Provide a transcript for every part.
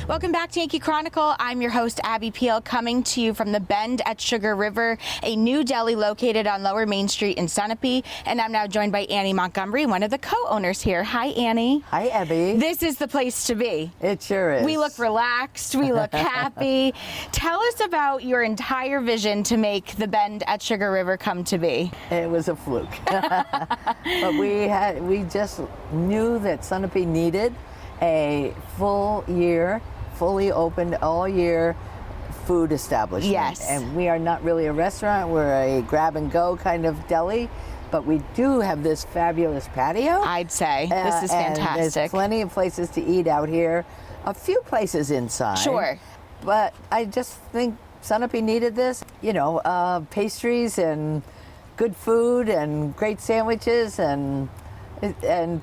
Welcome back to Yankee Chronicle. I'm your host, Abby Peel, coming to you from the Bend at Sugar River, a new deli located on Lower Main Street in Sunapee. And I'm now joined by Annie Montgomery, one of the co-owners here. Hi, Annie. Hi, Abby. This is the place to be. It sure is. We look relaxed. We look happy. Tell us about your entire vision to make the Bend at Sugar River come to be. It was a fluke. But we just knew that Sunapee needed a full year, fully opened all year food establishment. Yes. And we are not really a restaurant, we're a grab and go kind of deli, but we do have this fabulous patio. I'd say. This is fantastic. And there's plenty of places to eat out here, a few places inside. Sure. But I just think Sunapee needed this, you know, pastries and good food and great sandwiches and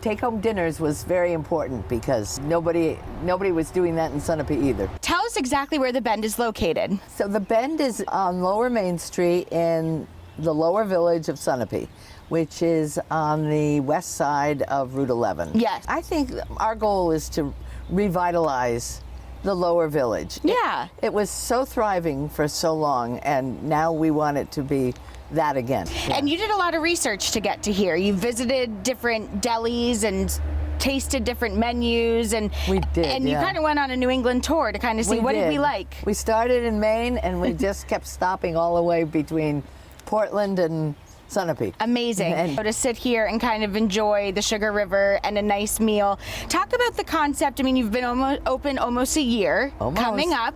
take-home dinners was very important because nobody was doing that in Sunapee either. Tell us exactly where the Bend is located. So the Bend is on Lower Main Street in the lower village of Sunapee, which is on the west side of Route 11. Yes. I think our goal is to revitalize the lower village. Yeah. It was so thriving for so long, and now we want it to be that again. Yeah. And you did a lot of research to get to here. You visited different delis and tasted different menus, and we did. And you kind of went on a New England tour to kind of see what did we like. We started in Maine, and we just kept stopping all the way between Portland and Sunapee. Amazing. And to sit here and kind of enjoy the Sugar River and a nice meal. Talk about the concept. I mean, you've been open almost a year, coming up,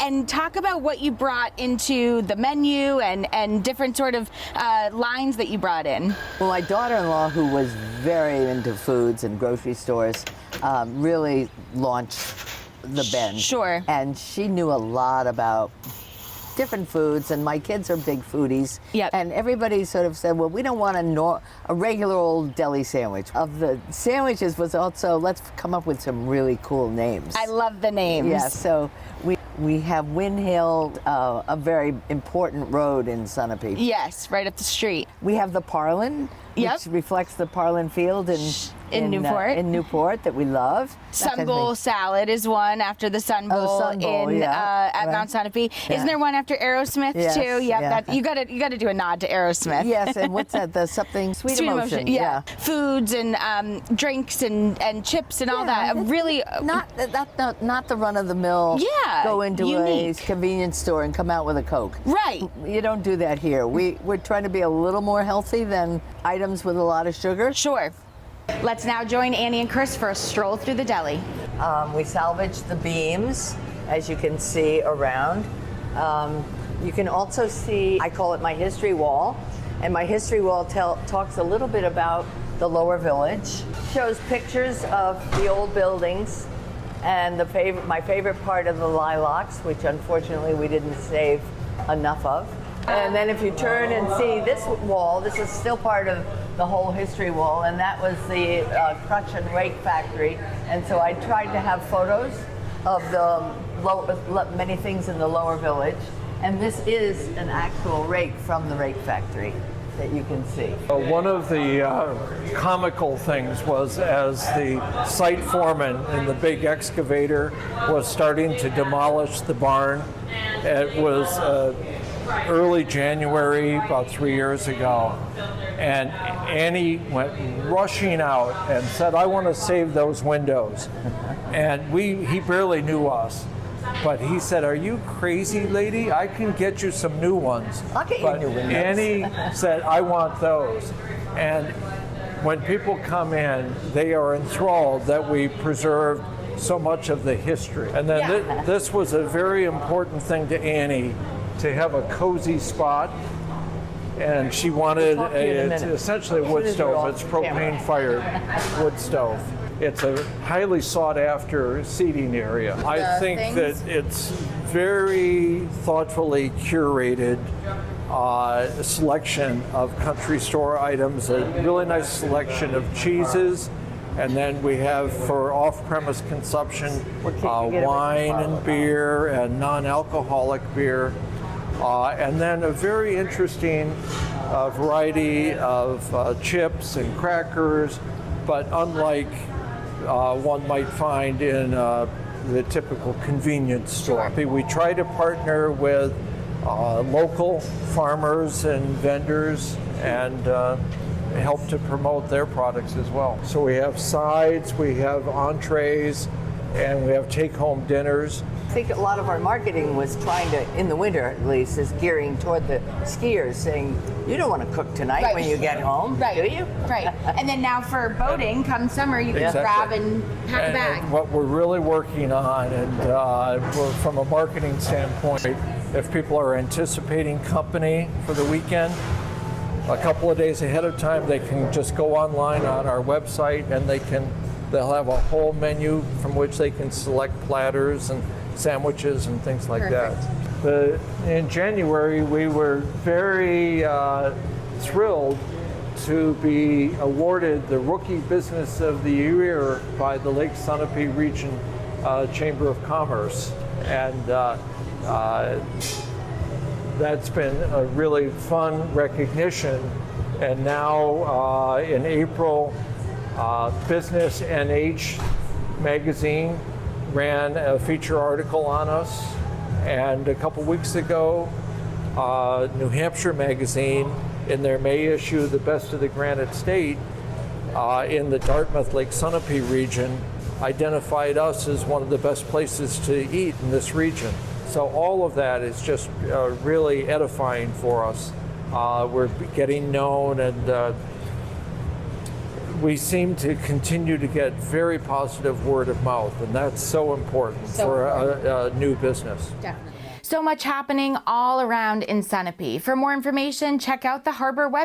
and talk about what you brought into the menu and different sort of lines that you brought in. Well, my daughter-in-law, who was very into foods and grocery stores, really launched the Bend. Sure. And she knew a lot about different foods, and my kids are big foodies. Yep. And everybody sort of said, well, we don't want a regular old deli sandwich. Of the sandwiches was also, let's come up with some really cool names. I love the names. Yeah, so we have Win Hill, a very important road in Sunapee. Yes, right up the street. We have the Parlin, which reflects the Parlin Field in Newport that we love. Sun Bowl salad is one after the Sun Bowl, at Mount Sunapee. Yeah. Isn't there one after Aerosmith too? Yep, yeah. You gotta do a nod to Aerosmith. Yes, and what's that? The something sweet emotion. Yeah. Foods and drinks and chips and all that. Really not the run of the mill. Yeah. Go into a convenience store and come out with a Coke. Right. You don't do that here. We're trying to be a little more healthy than items with a lot of sugar. Sure. Let's now join Annie and Chris for a stroll through the deli. We salvaged the beams, as you can see around. You can also see, I call it my history wall, and my history wall talks a little bit about the lower village. Shows pictures of the old buildings and my favorite part of the lilacs, which unfortunately we didn't save enough of. And then if you turn and see this wall, this is still part of the whole history wall, and that was the crutch and rake factory. And so I tried to have photos of the many things in the lower village. And this is an actual rake from the rake factory that you can see. One of the comical things was as the site foreman in the big excavator was starting to demolish the barn, it was early January, about 3 years ago, and Annie went rushing out and said, I want to save those windows. And he barely knew us. But he said, are you crazy, lady? I can get you some new ones. I'll get you new windows. Annie said, I want those. And when people come in, they are enthralled that we preserved so much of the history. And then this was a very important thing to Annie, to have a cozy spot. And she wanted essentially a wood stove. It's propane-fired wood stove. It's a highly sought-after seating area. I think that it's very thoughtfully curated selection of country store items, a really nice selection of cheeses, and then we have for off-premise consumption wine and beer and non-alcoholic beer. And then a very interesting variety of chips and crackers, but unlike one might find in the typical convenience store. We try to partner with local farmers and vendors and help to promote their products as well. So we have sides, we have entrees, and we have take-home dinners. I think a lot of our marketing was trying to, in the winter at least, is gearing toward the skiers, saying, you don't want to cook tonight when you get home, do you? Right. And then now for boating, come summer, you can grab and pack a bag. And what we're really working on, and from a marketing standpoint, if people are anticipating company for the weekend, a couple of days ahead of time, they can just go online on our website and they'll have a whole menu from which they can select platters and sandwiches and things like that. In January, we were very thrilled to be awarded the Rookie Business of the Year by the Lake Sunapee Region Chamber of Commerce. And that's been a really fun recognition. And now in April, Business NH magazine ran a feature article on us. And a couple weeks ago, New Hampshire magazine, in their May issue, The Best of the Granite State, in the Dartmouth Lake Sunapee region, identified us as one of the best places to eat in this region. So all of that is just really edifying for us. We're getting known, and we seem to continue to get very positive word of mouth, and that's so important for a new business. Definitely. So much happening all around in Sunapee. For more information, check out the Harbor website.